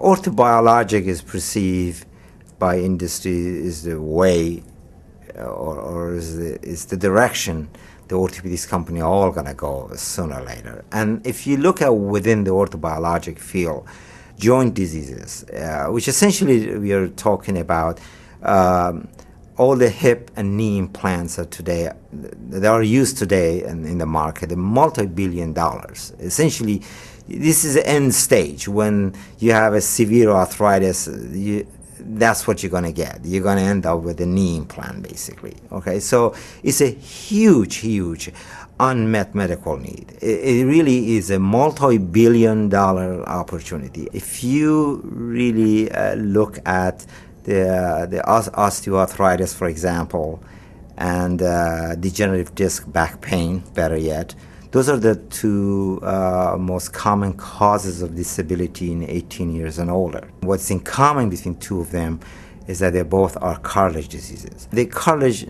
Orthobiologic is perceived by industry is the way or is the direction the orthopedics company are all going to go sooner or later. And if you look at within the orthobiologic field, joint diseases, which essentially we are talking about all the hip and knee implants that are used today in the market, multi-billion dollars. Essentially, this is the end stage. When you have a severe arthritis, that's what you're going to get. You're going to end up with a knee implant, basically. Okay, so it's a huge unmet medical need. It really is a multi-billion-dollar opportunity. If you really look at the osteoarthritis, for example, and degenerative disc back pain, better yet, those are the two most common causes of disability in 18 years and older. What's in common between two of them is that they both are cartilage diseases. The cartilage,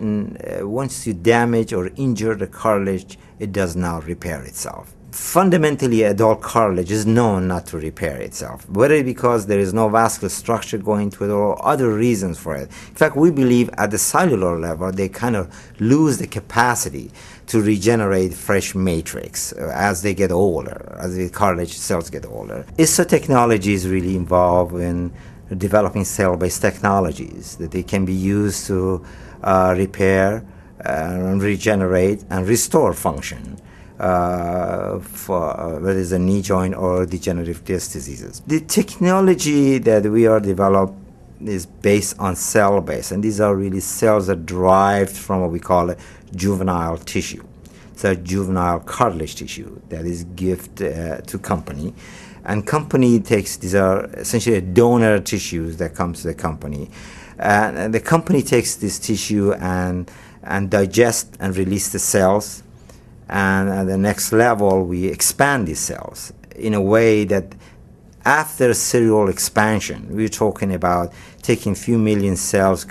once you damage or injure the cartilage, it does not repair itself. Fundamentally, adult cartilage is known not to repair itself, whether because there is no vascular structure going to it or other reasons for it. In fact, we believe at the cellular level, they kind of lose the capacity to regenerate fresh matrix as they get older, as the cartilage cells get older. ISTO Technologies is really involved in developing cell-based technologies that they can be used to repair, regenerate, and restore function. For whether it's a knee joint or degenerative disc diseases. The technology that we are developed is based on cell-based, and these are really cells that are derived from what we call a juvenile tissue. So juvenile cartilage tissue that is given to company, and company takes, these are essentially donor tissues that comes to the company, and the company takes this tissue and digest and release the cells. And at the next level, we expand these cells in a way that after serial expansion, we're talking about taking few million cells,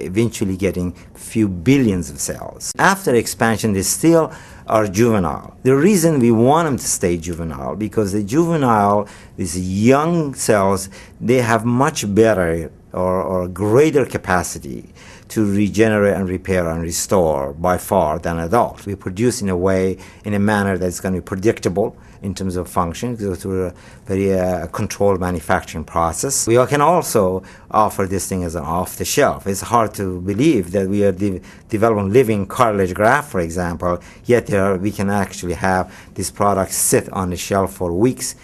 eventually getting few billions of cells. After expansion, they still are juvenile. The reason we want them to stay juvenile, because the juvenile, these young cells, they have much better or greater capacity to regenerate and repair and restore by far than adults. We produce in a manner that's going to be predictable in terms of function, go through a very controlled manufacturing process. We can also offer this thing as an off-the-shelf. It's hard to believe that we are developing living cartilage graft, for example, yet we can actually have this product sit on the shelf for weeks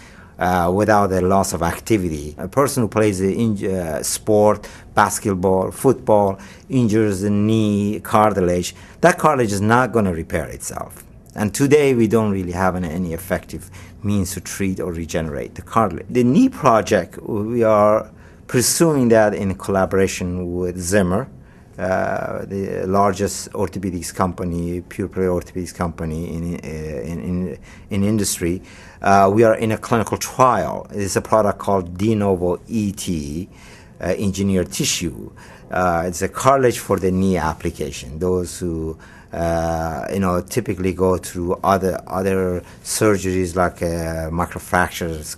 without a loss of activity. A person who plays a sport, basketball, football, injures the knee cartilage, that cartilage is not going to repair itself. And today we don't really have any effective means to treat or regenerate the cartilage. The knee project, we are pursuing that in collaboration with Zimmer, the largest orthopedics company, pure-play orthopedics company in industry. We are in a clinical trial. It's a product called De Novo ET, engineered tissue. It's a cartilage for the knee application. Those who typically go through other surgeries like microfractures,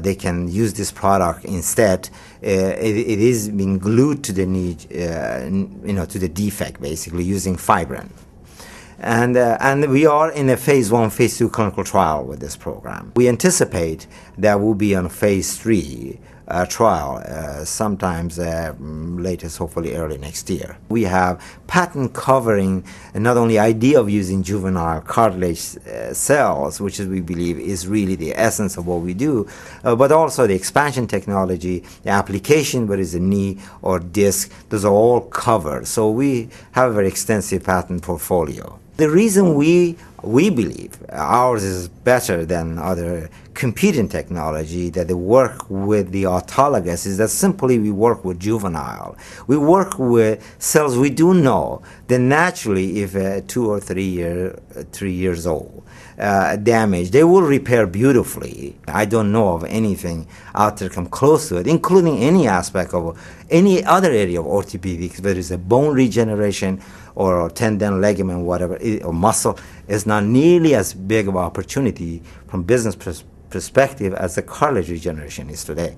they can use this product instead. It is being glued to the knee, to the defect, basically using fibrin. And we are in a phase 1, phase 2 clinical trial with this program. We anticipate that we'll be on phase 3 trial sometimes latest, hopefully early next year. We have patent covering not only idea of using juvenile cartilage cells, which we believe is really the essence of what we do, but also the expansion technology, the application, whether it's a knee or disc, those are all covered. So we have a very extensive patent portfolio. The reason we believe ours is better than other competing technology that they work with the autologous is that simply we work with juvenile. We work with cells we do know that naturally if 2 or 3 years old damage, they will repair beautifully. I don't know of anything out there come close to it, including any aspect of any other area of orthopedics, whether it's a bone regeneration or tendon, ligament, whatever, or muscle, is not nearly as big of an opportunity from business perspective perspective as the cartilage regeneration is today.